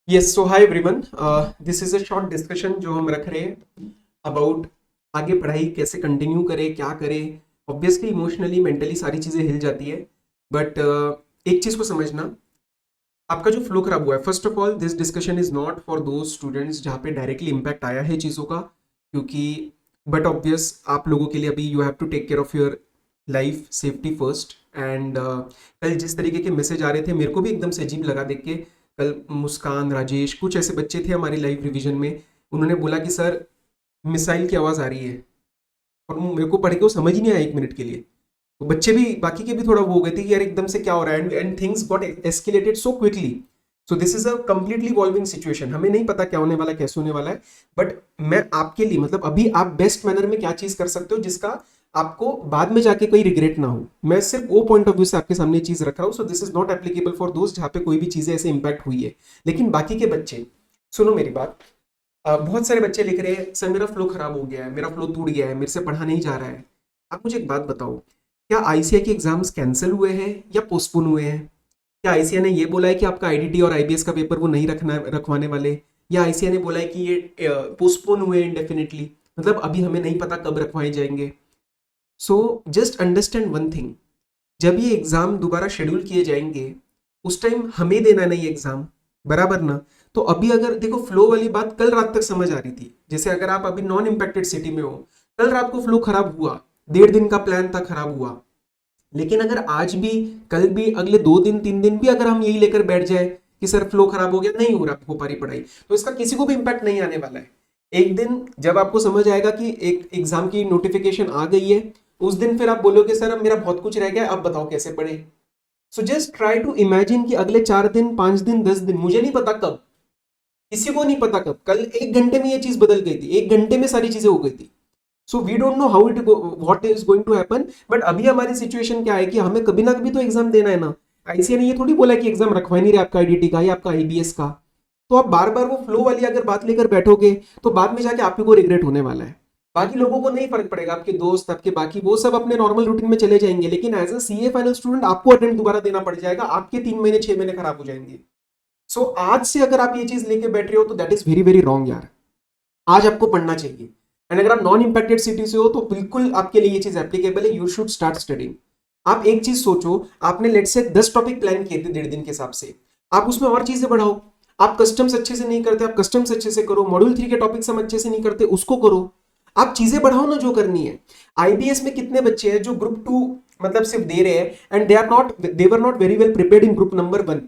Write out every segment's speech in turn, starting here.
Yes so hi everyone, this is a short discussion जो हम रख रहे हैं अबाउट आगे पढ़ाई कैसे कंटिन्यू करें, क्या करें। ऑब्वियसली इमोशनली मेंटली सारी चीज़ें हिल जाती है, बट एक चीज़ को समझना, आपका जो फ्लो खराब हुआ है। First of all this discussion is not for those students जहाँ पे डायरेक्टली इम्पैक्ट आया है चीज़ों का, क्योंकि बट ऑब्वियस आप लोगों के लिए अभी you have to take care of your life safety first. And कल जिस तरीके के मैसेज आ रहे थे मेरे को भी एकदम से अजीब लगा देख के। कल मुस्कान, राजेश, कुछ ऐसे बच्चे थे हमारी लाइव रिवीजन में, उन्होंने बोला कि सर मिसाइल की आवाज़ आ रही है, और मेरे को पढ़ के वो समझ ही नहीं आया एक मिनट के लिए। तो बच्चे भी, बाकी के भी थोड़ा वो हो गए थे कि यार एकदम से क्या हो रहा है, and things got escalated so quickly. So this is a completely evolving situation, हमें नहीं पता क्या होने वाला है, कैसे होने वाला है। बट मैं आपके लिए, मतलब अभी आप बेस्ट मैनर में क्या चीज कर सकते हो जिसका आपको बाद में जाके कोई रिग्रेट ना हो, मैं सिर्फ वो पॉइंट ऑफ व्यू से आपके सामने चीज रख रहा हूँ। So this is not applicable for दोस्त जहाँ पे कोई भी चीजें ऐसे इंपैक्ट हुई है। लेकिन बाकी के बच्चे, सुनो मेरी बात। बहुत सारे बच्चे लिख रहे हैं सर मेरा फ्लो खराब हो गया है, मेरा फ्लो टूट गया है, मेरे से पढ़ा नहीं जा रहा है। आप मुझे एक बात बताओ, क्या आईसीआई के एग्जाम्स कैंसिल हुए हैं या पोस्टपोन हुए हैं? क्या आईसीआई ने ये बोला है कि आपका आईडीटी और आईबीएस का पेपर वो नहीं रखवाने वाले, या आईसीआई ने बोला है कि ये पोस्टपोन हुए इंडेफिनिटली, मतलब अभी हमें नहीं पता कब रखवाए जाएंगे। So just understand one thing, जब ये एग्जाम दोबारा शेड्यूल किए जाएंगे उस टाइम हमें देना नहीं एग्जाम, बराबर ना? तो अभी अगर देखो, फ्लो वाली बात कल रात तक समझ आ रही थी, जैसे अगर आप अभी नॉन इम्पैक्टेड सिटी में हो, कल रात को फ्लो खराब हुआ, 1.5 दिन का प्लान था, खराब हुआ। लेकिन अगर आज भी, कल भी, अगले 2 दिन 3 दिन भी अगर हम यही लेकर बैठ जाए कि सर फ्लो खराब हो गया, नहीं हो पा रही पढ़ाई, तो इसका किसी को भी इम्पैक्ट नहीं आने वाला है। एक दिन जब आपको समझ आएगा कि एक एग्जाम की नोटिफिकेशन आ गई है, उस दिन फिर आप बोलोगे सर अब मेरा बहुत कुछ रह गया, अब बताओ कैसे पढ़े। So just try to imagine कि अगले 4 दिन, 5 दिन, 10 दिन, मुझे नहीं पता कब, किसी को नहीं पता कब, कल 1 घंटे में ये चीज बदल गई थी, 1 घंटे में सारी चीजें हो गई थी। So we don't know how it what is going to happen. But अभी हमारी सिचुएशन क्या है कि हमें कभी ना कभी तो एग्जाम देना है ना। आईसीए ने ये थोड़ी बोला कि एग्जाम रखवा नहीं रहे आपका आईडीटी का या आपका आईबीएस का। तो आप बार बार वो फ्लो वाली अगर बात लेकर बैठोगे तो बाद में जाके आप ही को रिग्रेट होने वाला है। बाकी लोगों को नहीं फर्क पड़ेगा, आपके दोस्त, आपके बाकी, वो सब अपने नॉर्मल रूटीन में चले जाएंगे, लेकिन as a CA final student आपको अटेम्प्ट दोबारा देना पड़ जाएगा, आपके 3 महीने 6 महीने खराब हो जाएंगे। सो आज से अगर आप ये चीज लेके बैठ रहे हो तो that is very very wrong यार। आज आपको पढ़ना चाहिए। एंड अगर आप नॉन इंपैक्टेड सिटी से हो तो बिल्कुल आपके लिए ये चीज एप्लीकेबल है, यू शुड स्टार्ट स्टडिंग। आप एक चीज सोचो, आपने लेट से 10 टॉपिक प्लान किए थे 1.5 दिन के हिसाब से, आप उसमें और चीजें बढ़ाओ। आप कस्टम्स अच्छे से नहीं करते, आप कस्टम्स अच्छे से करो। मॉड्यूल 3 के टॉपिक्स हम अच्छे से नहीं करते, उसको करो। आप चीजें बढ़ाओ ना जो करनी है। आईबीएस में कितने बच्चे हैं जो ग्रुप 2 मतलब सिर्फ दे रहे हैं, and they were not very well prepared in group number 1।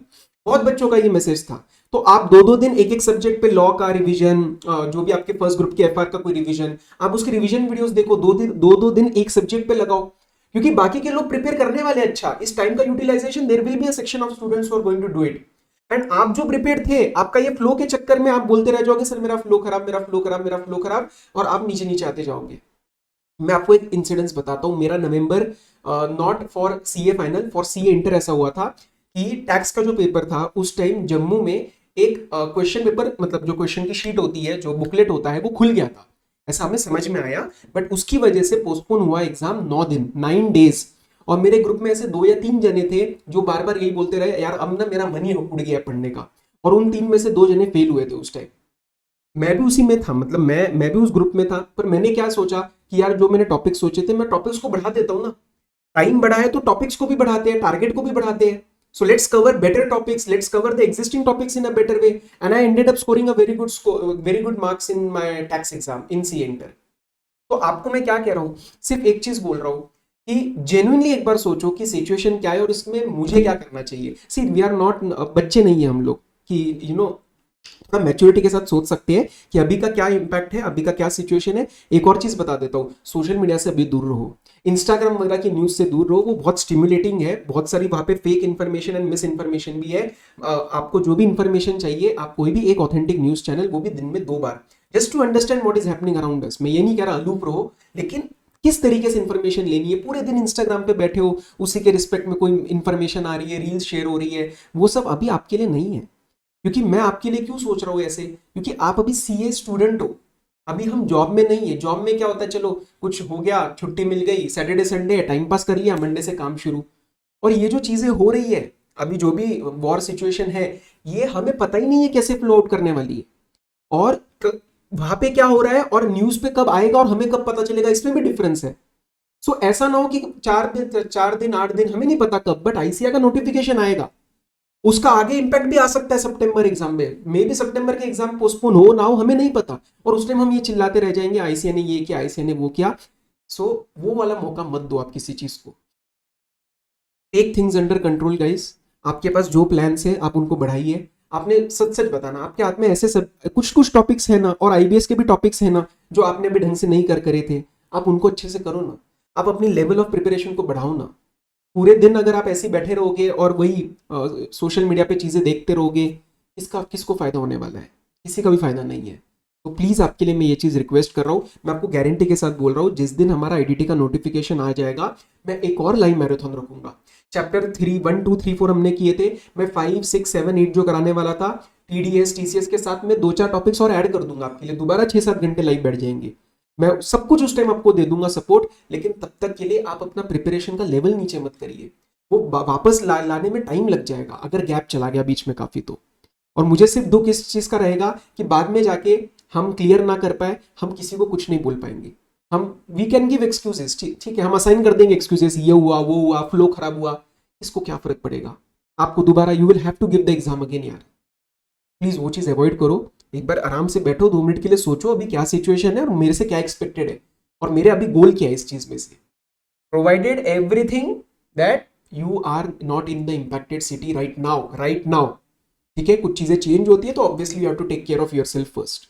बहुत बच्चों का ये मैसेज था। तो आप 2-2 दिन एक एक सब्जेक्ट पे, लॉ का रिवीजन, जो भी आपके फर्स्ट ग्रुप के एफआर का कोई रिवीजन, आप उसके रिवीजन वीडियोस देखो, 2-2 दिन एक सब्जेक्ट पे लगाओ, क्योंकि बाकी के लोग प्रिपेयर करने वाले। अच्छा, इस टाइम का utilization, there will be a section of students who are going to do it. And आप जो प्रिपेयर थे, आपका ये फ्लो के चक्कर में आप बोलते रह जाओगे सर मेरा फ्लो खराब, मेरा फ्लो खराब, मेरा फ्लो खराब, और आप नीचे नीचे आते जाओगे। मैं आपको एक इंसिडेंस बताता हूँ। मेरा November, not for CA final, for CA inter ऐसा हुआ था कि टैक्स का जो पेपर था उस टाइम जम्मू में एक क्वेश्चन पेपर, मतलब जो क्वेश्चन की शीट होती है, जो बुकलेट होता है, वो खुल गया था, ऐसा हमें समझ में आया। बट उसकी वजह से पोस्टपोन हुआ एग्जाम 9 दिन, 9 डेज। और मेरे ग्रुप में ऐसे 2 या 3 जने थे जो बार बार यही बोलते रहे यार अब ना मेरा मन ही उड़ गया पढ़ने का, और उन 3 में से 2 जने फेल हुए थे उस टाइम। मैं भी उसी में था, मतलब मैं भी उस ग्रुप में था। पर मैंने क्या सोचा कि यार जो मैंने टॉपिक सोचे थे मैं टॉपिक्स को बढ़ा देता हूँ ना। टाइम बढ़ा है तो टॉपिक्स को भी बढ़ाते हैं, टारगेट को भी बढ़ाते हैं। So let's cover better topics, let's cover the existing topics in a better way, and I ended up scoring a very good marks in my tax exam in C inter. तो आपको मैं क्या कह रहा हूँ, सिर्फ एक चीज बोल रहा हूँ कि जेन्युइनली एक बार सोचो कि सिचुएशन क्या है और इसमें मुझे क्या करना चाहिए। सी वी आर नॉट, बच्चे नहीं है हम लोग कि थोड़ा मैच्योरिटी के साथ सोच सकते हैं कि अभी का क्या इंपैक्ट है, अभी का क्या सिचुएशन है। एक और चीज बता देता हूँ, सोशल मीडिया से अभी दूर रहो, इंस्टाग्राम वगैरह की न्यूज से दूर रहो, वो बहुत स्टिमुलेटिंग है, बहुत सारी वहां पे fake information and miss information भी है। आपको जो भी इन्फॉर्मेशन चाहिए, आप कोई भी एक ऑथेंटिक न्यूज चैनल, वो भी दिन में 2 बार, just to understand what is happening around us. मैं ये नहीं कह रहा अलूप रहो, लेकिन किस तरीके से इंफॉर्मेशन लेनी है। पूरे दिन इंस्टाग्राम पे बैठे हो, उसी के रिस्पेक्ट में कोई इंफॉर्मेशन आ रही है, रील्स शेयर हो रही है, वो सब अभी आपके लिए नहीं है। क्योंकि मैं आपके लिए क्यों सोच रहा हूँ ऐसे, क्योंकि आप अभी सीए स्टूडेंट हो, अभी हम जॉब में नहीं है। जॉब में क्या होता है, चलो कुछ हो गया, छुट्टी मिल गई, सैटरडे संडे टाइम पास कर लिया, मंडे से काम शुरू। और ये जो चीजें हो रही है अभी जो भी वॉर सिचुएशन है ये हमें पता ही नहीं है कैसे फ्लो आउट करने वाली है, और वहां पे क्या हो रहा है और न्यूज पे कब आएगा और हमें कब पता चलेगा, इसमें भी डिफरेंस है। सो ऐसा ना हो कि 4 दिन 8 दिन हमें नहीं पता कब, बट आईसीआई का नोटिफिकेशन आएगा, उसका आगे इंपैक्ट भी आ सकता है सितंबर एग्जाम में, मे भी सितंबर के एग्जाम पोस्टपोन हो ना हो हमें नहीं पता, और उस टाइम हम ये चिल्लाते रह जाएंगे आईसीआई ने ये किया, आईसीआई ने वो किया। सो वो वाला मौका मत दो आप किसी चीज को। Take things under control guys. आपके पास जो प्लान्स है आप उनको बढ़ाइए। आपने सच सच बताना, आपके हाथ में ऐसे सब कुछ कुछ टॉपिक्स है ना, और आईबीएस के भी टॉपिक्स है ना जो आपने भी ढंग से नहीं करे थे, आप उनको अच्छे से करो ना। आप अपनी लेवल ऑफ प्रिपरेशन को बढ़ाओ ना। पूरे दिन अगर आप ऐसे ही बैठे रहोगे और वही सोशल मीडिया पे चीजें देखते रहोगे, इसका किसको फायदा होने वाला है? किसी का भी फायदा नहीं है। तो प्लीज आपके लिए मैं ये चीज रिक्वेस्ट कर रहा हूँ, मैं आपको गारंटी के साथ बोल रहा हूँ, जिस दिन हमारा आईडीटी का नोटिफिकेशन आ जाएगा मैं एक और लाइव मैराथन रखूंगा। चैप्टर 3 1 2 3 4 हमने किए थे, मैं 5 6 7 8 जो कराने वाला था टीडीएस टीसीएस के साथ में 2-4 टॉपिक्स और ऐड कर दूंगा आपके लिए, दोबारा 6-7 घंटे लाइव बैठ जाएंगे। मैं सब कुछ उस टाइम आपको दे दूंगा सपोर्ट, लेकिन तब तक के लिए आप अपना प्रिपरेशन का लेवल नीचे मत करिए, वो वापस लाने में टाइम लग जाएगा अगर गैप चला गया बीच में काफी तो। और मुझे सिर्फ दुख इस चीज का रहेगा कि बाद में जाके हम क्लियर ना कर पाए, हम किसी को कुछ नहीं बोल पाएंगे। हम वी कैन गिव एक्सक्यूजेस, ठीक है, हम असाइन कर देंगे एक्सक्यूजेस, ये हुआ वो हुआ फ्लो खराब हुआ, इसको क्या फर्क पड़ेगा? आपको दोबारा you will have to give the exam again यार। प्लीज वो चीज अवॉइड करो। एक बार आराम से बैठो, 2 मिनट के लिए सोचो अभी क्या सिचुएशन है और मेरे से क्या एक्सपेक्टेड है और मेरे अभी गोल क्या है इस चीज में से, provided everything that you are not in the impacted city right now. ठीक है, कुछ चीजें चेंज होती है तो obviously you have to take care of yourself first.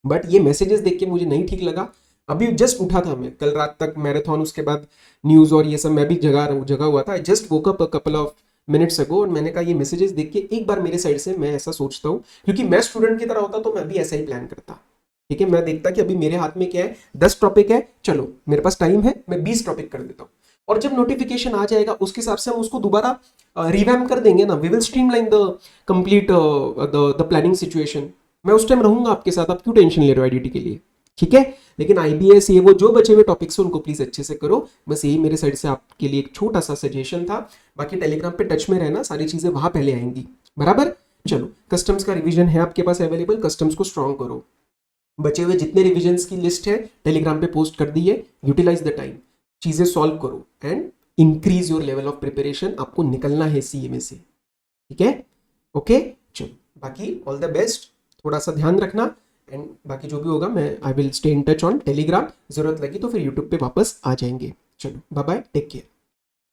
But ये मैसेजेस देख के मुझे नहीं ठीक लगा। अभी जस्ट उठा था मैं, कल रात तक मैराथन, उसके बाद न्यूज और ये सब मैं भी जगा हुआ था। I just woke up a couple of minutes ago, और मैंने कहा ये मैसेजेस देख के एक बार मेरे साइड से मैं ऐसा सोचता हूँ, क्योंकि मैं स्टूडेंट की तरह होता तो मैं भी ऐसा ही प्लान करता। ठीक है, मैं देखता कि अभी मेरे हाथ में क्या है, 10 टॉपिक है, चलो मेरे पास टाइम है, मैं 20 टॉपिक कर देता हूँ, और जब नोटिफिकेशन आ जाएगा उसके हिसाब से हम उसको दोबारा रिवैम्प कर देंगे ना। We will streamline the complete the planning situation. मैं उस टाइम रहूंगा आपके साथ, आप क्यों टेंशन ले रहे हो आईडीटी के लिए? ठीक है, लेकिन आईबीएस ये वो जो बचे हुए टॉपिक्स हैं उनको प्लीज अच्छे से करो। बस यही मेरे साइड से आपके लिए एक छोटा सा सजेशन था। बाकी टेलीग्राम पे टच में रहना, सारी चीजें वहां पहले आएंगी, बराबर। चलो, कस्टम्स का रिवीजन है आपके पास अवेलेबल, कस्टम्स को स्ट्रॉन्ग करो। बचे हुए जितने रिविजन्स की लिस्ट है टेलीग्राम पे पोस्ट कर दी है, यूटिलाइज द टाइम, चीजें सॉल्व करो and increase your level of preparation. आपको निकलना है सीए में से, ठीक है? ओके, चलो, बाकी ऑल द बेस्ट, थोड़ा सा ध्यान रखना, एंड बाकी जो भी होगा मैं I will stay in touch on Telegram. जरूरत लगी तो फिर यूट्यूब पे वापस आ जाएंगे। चलो, बाय बाय, टेक केयर।